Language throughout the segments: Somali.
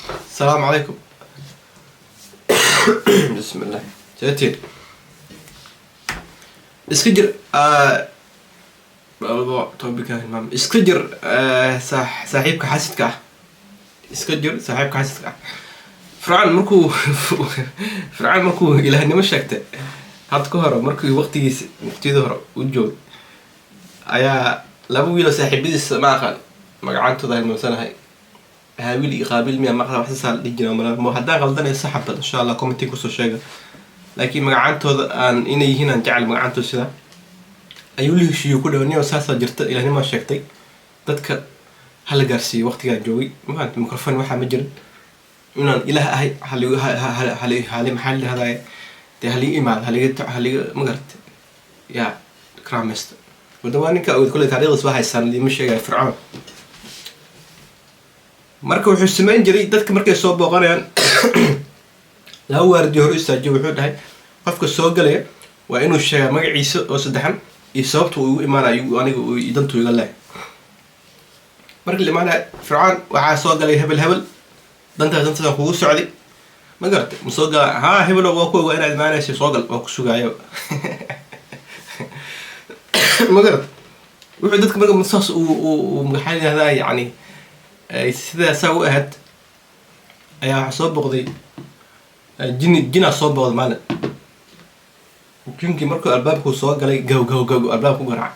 السلام عليكم. بسم الله. جاتين اسكجر موضوع توبيك المهم اسكجر صاحبك حاسدك اسكجر صاحبك حاسدك فرعان مركو فرعان مركو إلى هني مشاكته هاد كهرب مركو وقتي ظهر وجود أيا لابو ويلا صاحبي ما قال مقعنته ذا المسنة هاي هاويل يقابل ميا مقطع واحد سال ديجنا مو حدا غلطان يسحب إن شاء الله كومنتي كوسو شيء لكن مقعنته أن إني هنا نجعل مقعنته سلا أيولي شيء كله إني أساسا جرت إلى هني مشاكتي تذكر هلا جرسي وقت جا جوي ما أنت ميكروفون واحد مجرد إنه إله هاي هالي محل هذا هالي إيمان هالي مقرت يا كرامست ودواني كأقول كل تاريخ صباح السنة اللي مش جاي فرعون مركو حسمين جريد dadka markay soo booqanayaan la waardiyo hor istaajiyo wuxuu dhahay qofka soo galaya waa inuu sheego magaciisa oo saddexan iyo sababta uu imaanayo aniga uu idantu iga leeyahay markii la imaanayo fircaan waxa soo galay hebel danta kugu socday ma garatay ma soo galay ha hebel waa ku inaad imaanayso soo gal waa ku sugaayo ma garatay wuxuu dadka markay masaas uu maxay yiraahdaa yani sida saw ahayd ayaa soo boqday jina soo boqday maalin jinkii markuu albaabku soo galay gaw albaabku garac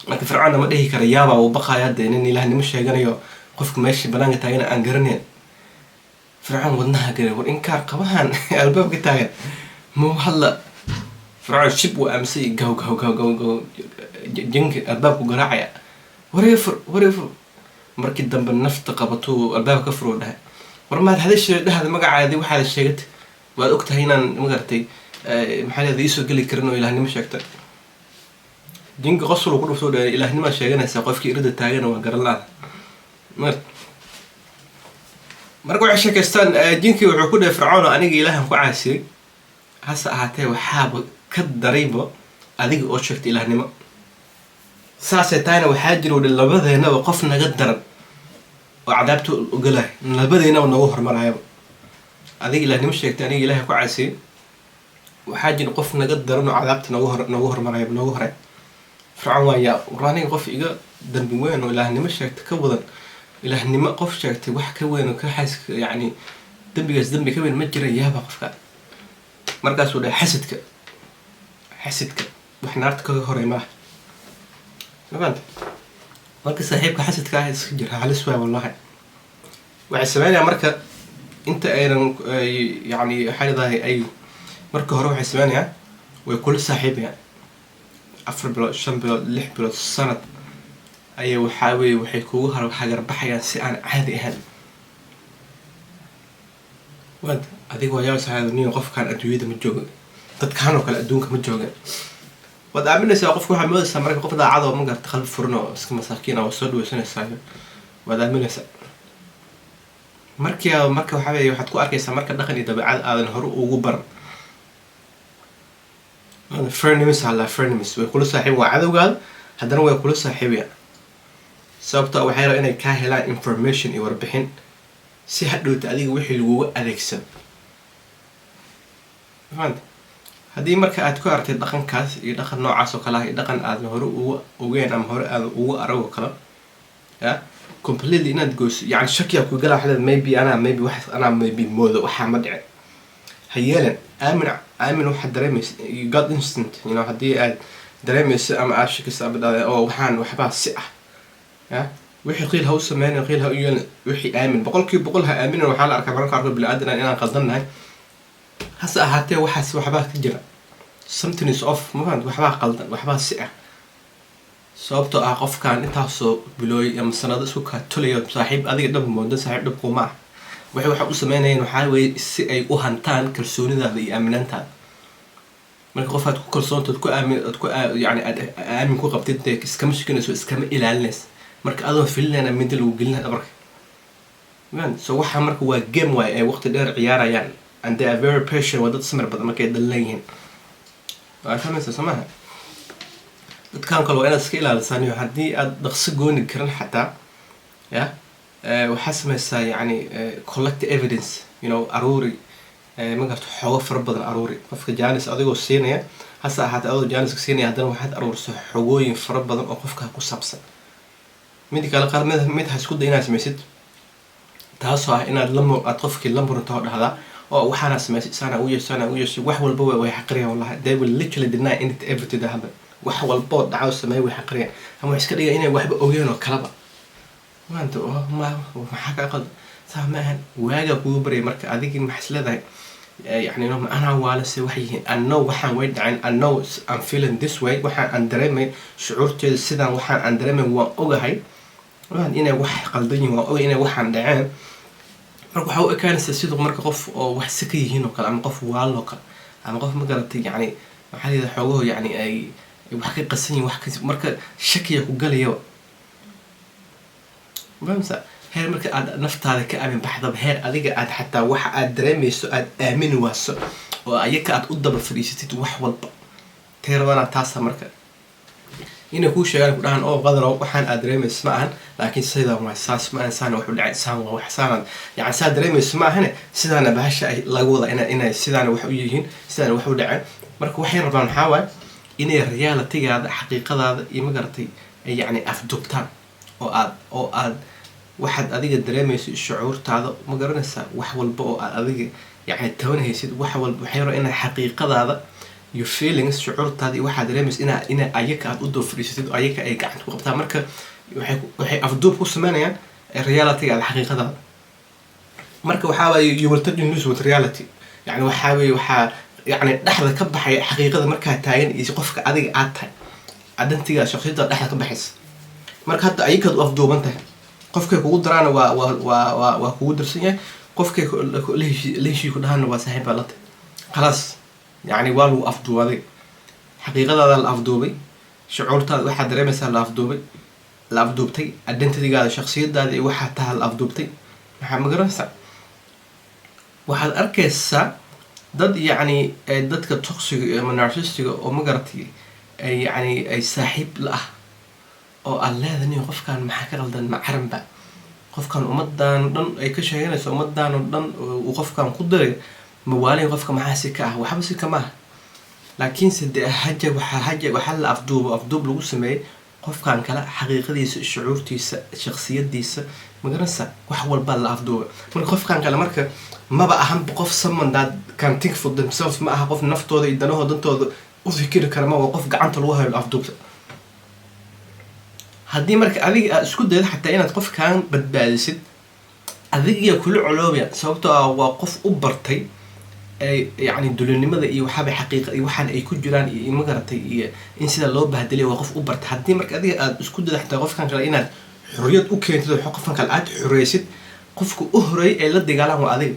marka fircaan ma dhihi kara yaaba uu baqaya in ilaahnimo sheeganayo qofka meesha banaanka taagan aan garaneyn fircaan wadnaha galay war inkaar qabahan albaabka taagan ma halla fircaan shib waa amsi gaw jinkii albaabku garacaya wareefur markii dambe nafta qabato albaabka ka furo dhahay war maad hadashay dhahada magacaadi waxa sheegtay waad ogtahay inaan magartay maxay leedahay soo gali karin oo ilaahnimo sheegtay jinka qosol ku dhufto dhahay ilaahnimo sheeganaysa qofkii irida taagan waa garan laa markuu wax sheekaystaan jinkii wuxuu ku dhahay fircoon aniga ilaahan ku caasiyay hasa ahaatee waxaaba ka darayba adiga oo sheegtay ilaahnimo saasay taana waxaa jiro labadeenaba qof naga daran oo cadaabta u galay labadeenaba nagu hormarayaba adiga ilaahnimo sheegtay aniga ilaahay ku caasiyay waxaa jiro qof naga daran oo cadaabta nagu hormarayaba nagu horay fircoon waa yaa aniga qof iga dambi weyn oo ilaahnimo sheegtay ka wadan ilaahnimo qof sheegtay wax ka weyn oo ka xas yani dambigaas dambi ka weyn ma jira yaaba qofka markaas uu dhahay xasidka wax naarta kaga horay maaha فهمت marka saaxiibka xasidka ah iska jira halis waa wallahi waxa sameeyaa marka inta ayran yani xaridahay ay marka hore waxa sameeyaa way kula saaxiibaya 4 bilood 5 bilood 6 bilood sanad ay waxay kugu hagar baxayaan si aan caadi ahayn wad adiga waa yaa saaxiibniin qofkan adduunyada ma joogo dadkan oo kale adduunka ma joogaan wad aaminaysaa qofku waxa moodaysaa marka qof daacad oo ma garta qalbi furan oo iska masaakiin ah oo soo dhawaysanaysaa wad aaminaysaa marka waxa weeye waxaad ku arkaysaa marka dhaqan iyo dabeecad aadan hore ugu baran frenemies way kula saaxiib waa cadowgaada haddana way kula saaxiibaya sababta waxay rabaan inay ka helaan information iyo warbixin si hadhowta adiga wixii lagugu adeegsan fahanta haddii marka aad ku aragtay dhaqankaas iyo dhaqan noocaas oo kale ah iyo dhaqan aad hore ugu ogeyn ama hore aad ugu arago kale ya completely inaad goos yani shakiya ku galaa xalad maybe moodo waxa ma dhicin hayeelan aamin waxa dareemaysa you got instant you know haddii aad dareemaysa ama aad shakisa abadaada oo waxbaa si ah ya wixii qiil ha u sameeyay qiil ha u yeelin wixii aamin boqolkiiba ha aaminin waxa la arkaa marka bini aadan inaan qaldannahay hasa ahaatee waxbaa ka jira something is off ma fahant waxbaa qaldan waxbaa si ah sababtoo ah qofkan intaasoo bilooy ama sanado isku kaa tulayo saaxiib adiga dhab moodan saaxiib dhab kuma ah waxa u sameynayeen waxaa weeye si ay u hantaan kalsoonidaada iyo aaminaantaada marka qof aad ku kalsoontood ku aamin ku qabtid iskama shakinayso iskama ilaalinaysa marka adoon filinayna mid lagu gelinayo dhabarka so waxa marka waa game waay ay waqti dheer ciyaarayaan and they are very patient wadad samir badan markay dhalayeen waa fahmaysaa samaha dadkan kale waa inaad iska ilaalisaan haddii aad dhaqso gooni karin xataa ya waxaa samaysaa yani collect evidence, you know, aruuri ma garto xoogo fara badan aruuri. qofka jaanis adigoo siinaya hase ahaatee adoo jaaniska siinaya haddana waxaad aruurisa xogooyin fara badan oo qofka ku saabsan. mid kale qaar mid ha isku day inaad samaysid taasoo ah inaad aad qofkii la muranto oo dhahdaa oo waxaana samaysay sana u yeeshay wax walba way xaqriyaan wallahi, they will literally deny everything that happened. wax walba oo dhaco sameeyay way xaqriyaan ama wax iska dhiga inay waxba ogeyn oo kalaba maanta maxaa ka qaldan saamaan waaga kugu baray marka adigii maxas leedahay يعني إنه أنا والس وحيه I know وحن وين عن I know I'm feeling this way وحن أندرمي شعورتي سيدا وحن أندرمي وأوجهي وحن إنا وح قلبي وأوجه إنا وحن دعان مركو حاول كان سيدو مركو قف وح سكي هنا كلا عم قف والله كلا عم قف مقرتي يعني محل إذا حوجه يعني أي وحكي قصني وحكي مركو شكي وقال يو بمسا heer marka aad naftaada ka aamin baxdaba heer adiga aad xataa waxa aad dareemayso aad aamin waaso oo ayaga aad u daba fadhiisatid wax walba teeradana taasa marka inay kuu sheegaan ku dhahan oo qadar waxaan aad dareemayso ma ahan laakiin sidaa waa saas ma ahan saan wax u dhacay saan waa wax saan yani saa dareemayso ma ahan sidaana bahasha ay lagu wada inay sidaana wax u yihiin sidaana wax u dhacay marka waxay rabaan maxaa waaye inay reality-gaada xaqiiqadaada iyo magaratay ay yani afdubtaan oo aad waxaad adiga dareemayso shucuurtaada ma garanaysaa wax walba oo aad adiga yani tabanaysid wax walba waxay rabaan inay xaqiiqadaada your feelings shucuurtaada iyo waxaad dareemayso inay ayaga aad u daba fadhiisatid oo ayaga ay gacanta ku qabtaan marka waxay afduub ku sameynayaan reality-gaada xaqiiqadaada marka waxaa waaye you will touch news with reality yani waxaa weeye waxaa يعني dhexda ka baxay xaqiiqada markaa taagan iyo qofka adiga aad tahay adantiga shakhsiyada dhexda ka baxaysa marka hadda ayaga u afduuban tahay qofkay kugu daraana waa kugu darsan yahay qofkay leeshii ku dhahan waa saaxiib la tahay خلاص يعني waa lagu afduubay xaqiiqadaada la afduubay shucuurtaada waxa dareemaysaa la afduubtay adantigaada shakhsiyadaada iyo waxa tahay la afduubtay waxa ma garanaysaa waxaad arkaysaa dad يعني dadka toxic ama narcissistic oo ma garatay يعني ay saaxiib la ah oo aan leedahay qofkan maxaa ka qaldan ma caranba qofkan umadan dhan ay ka sheeganayso umadan dhan uu qofkan ku diray mawaalin qofka maxaa si ka ah waxba si kama laakiin sidee waxa la afduub lagu sameeyay qofkan kala xaqiiqadiisa shucuurtiisa shakhsiyadiisa ma garanaysaa wax walba la afduub marka qofkan kala marka maba ahan qof someone that can think for themselves ma aha qof naftooda iyo danahooda dantooda u fikiri kara ma waa qof gacanta lagu hayo afduubta haddii marka adiga aad isku daydo xataa inaad qofkan badbaadisid adiga kula coloobaya sababtoo ah waa qof u bartay يعني dulinimada iyo waxaba xaqiiqa iyo waxaan ay ku jiraan iyo ma garatay iyo in sida loo bahdilay waa qof u bartay haddii marka adiga aad isku daydo xataa qofkan kale inaad xuriyad u keentid qofkan kale aad xureysid qofku u horeey ee la dagaalan waa adiga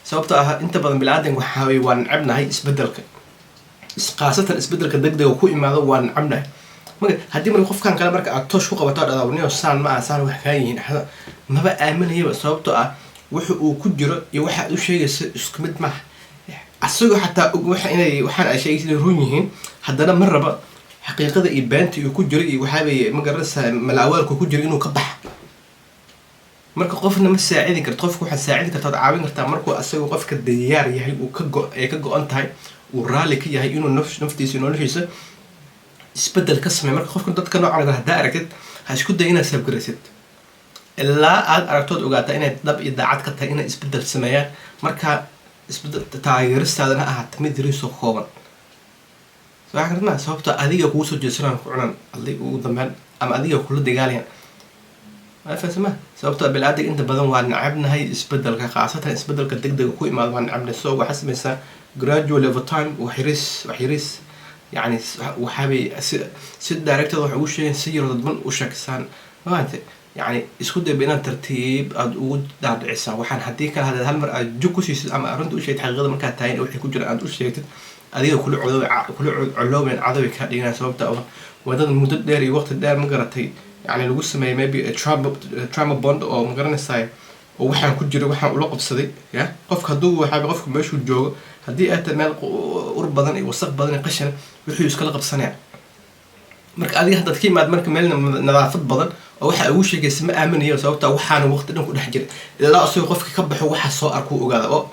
sababtoo ah inta badan bilaadan waxa way waan cabnahay isbedelka qaasatan isbedelka degdega ku imaado waan cabnahay marka haddii marka qofkan kale marka aad toosh ku qabato dhadawniyo saan ma saan wax ka yihiin maba aaminayba sababtoo ah wuxuu uu ku jiro iyo waxa uu sheegayso isku mid ma asagoo xataa waxa inay waxaan ay sheegayeen run yihiin haddana mar raba xaqiiqada iyo beenta uu ku jiro iyo waxa bay ma garanaysaa malaawaalku ku jiro inuu ka bax marka qofna ma saacidi karto qofku waxa saacidi kartaa caawin kartaa markuu asagoo qofka diyaar yahay uu ka go'an tahay uu raali ka yahay inuu naftiisa noloshiisa isbedel ka sameeyo marka qofka dadka noocan ah hadaa aragtid ha isku day inaad sabgaraysid ilaa aad aragtood ogaataa inay dab iyo daacad ka tahay inay isbedel sameeyaan marka isbedel taageeristaadana ahaata mid riiso kooban soo xaqirnaa sababta adiga kugu soo jeesanaan ku cunan adiga ugu dambeyn ama adiga kula dagaalayaan ma fahamsama sababta bilaadig inta badan waa nacabnahay isbedelka qaasatan isbedelka degdega ku imaado waa nacabnahay soo waxa samaysaa gradually over time وحيريس يعني وحابي سد دايركتور waxa uu sheegay si yar dadban u shaqsan maanta يعني isku day bina tartiib aad ugu dhaadhicisa waxaan hadii kala hadal hal mar aad jug ku siisid ama arrinta u sheegtay xaqiiqada marka tahay wixii ku jira aad u sheegtid adiga kula coloobeen cadawi ka dhigana sababta oo wadada muddo dheer iyo waqti dheer ma garatay يعني lagu sameeyay maybe a trauma bond oo ma garanaysaa oo waxaan ku jira waxaan ula qabsaday ya qofka haduu waxa qofku meeshu joogo hadii aad meel ur badan iyo wasaq badan qashan wuxuu iska la qabsanaya marka adiga haddaad ka imaad marka meel nadaafad badan oo waxa ugu sheegaysa ma aaminayo sababta waxaana waqti dhan ku dhex jira ilaa asoo qofka ka baxo waxa soo arku ogaada oo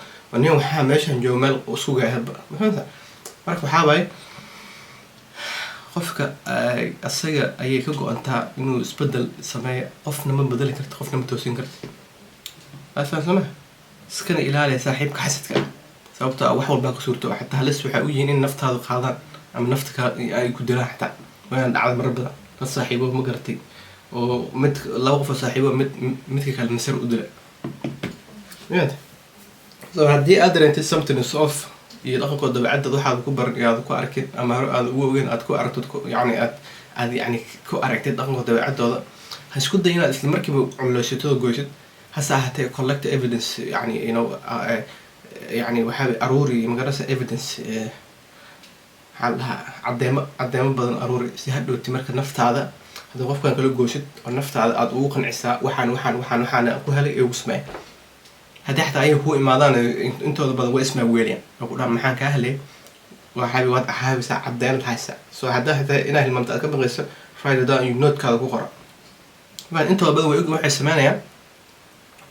nin waxaa meeshan joogo meel sugaa hadba maxaa marka waxaa waaye qofka asaga ayay ka go'antaa inuu isbedel sameeyo qofna ma bedeli karto qofna ma toosin karto asasana iskana ilaaliya saaxiibka xasadka sababta wax walba ka suurto xataa halis waxa u yihiin in naftaadu qaadaan ama nafta ay ku dilaan xataa waan dhacday marar badan dad saaxiibo ma garatay oo mid laba qof saaxiibo midka kale nasir u dilay miyad so haddii aad dareentid something is off iyo dhaqankooda dabeecadda waxaad ku baran aad ku arkin ama hore aad ugu ogeyn aad ku aragtid yani aad yani ku aragtid dhaqankooda dabeecaddooda ha isku day inaad isla markiiba cumleysato goysid hase ahaatee collect evidence yani يعني waxaa aruuri magarasa evidence cadeemo badan aruuri si hadhowti marka naftaada hadii qofkan kala goosid oo naftaada aad ugu qancisaa waxaan ku helay ee ugu sameey hadii xataa ay ku imaadaan intooda badan way isma weeliyaan oo dhaam maxaan ka helay waxa waad ahaabisaa cadeen haysa soo hadaa inaa hilmaamta aad ka baqayso file down you note kaada ku qora baan intooda badan way waxay sameeyaan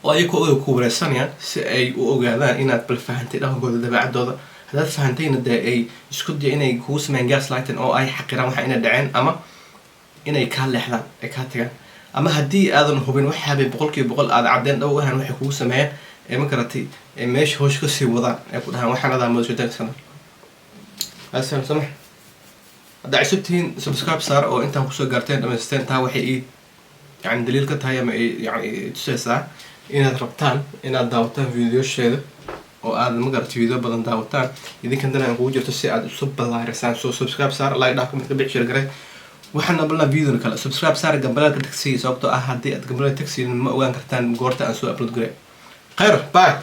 oo ay ku wareersanayaan si ay u ogaadaan inaad bal fahantay dhaqankooda dabeecadooda haddaad fahantayna dee ay isku daya inay kugu sameeyaan gaslighting oo ay xaqiraan waxa inay dhaceen ama inay kaa leexdaan ay kaa tagaan ama haddii aadan hubin waxaabay 100% aad cadeen dhow ahaan waxay kugu sameeyaan ee ma garatay ee meesha hoosh ka sii wadaan ay ku dhahaan waxaan adaa moodaysan sana asal sama hadda cusubtiin subscribe saar oo intaan kusoo gaarteen dhamaysteen taa waxay يعني دليل كتايا ما يعني تسعة inaad rabtaan inaad daawataan videosheeda oo aad ma garatay video badan daawataan idinkan dana ugu jirto si aad usoo ballaarisaan soo subscribe saar like dhaaf comment ka bixi garay waxaan abalna video kale subscribe saar gambalka taxi sababtoo ah hadii aad gambalka taxi ma ogaan kartaan goorta aan soo upload garay khayr bye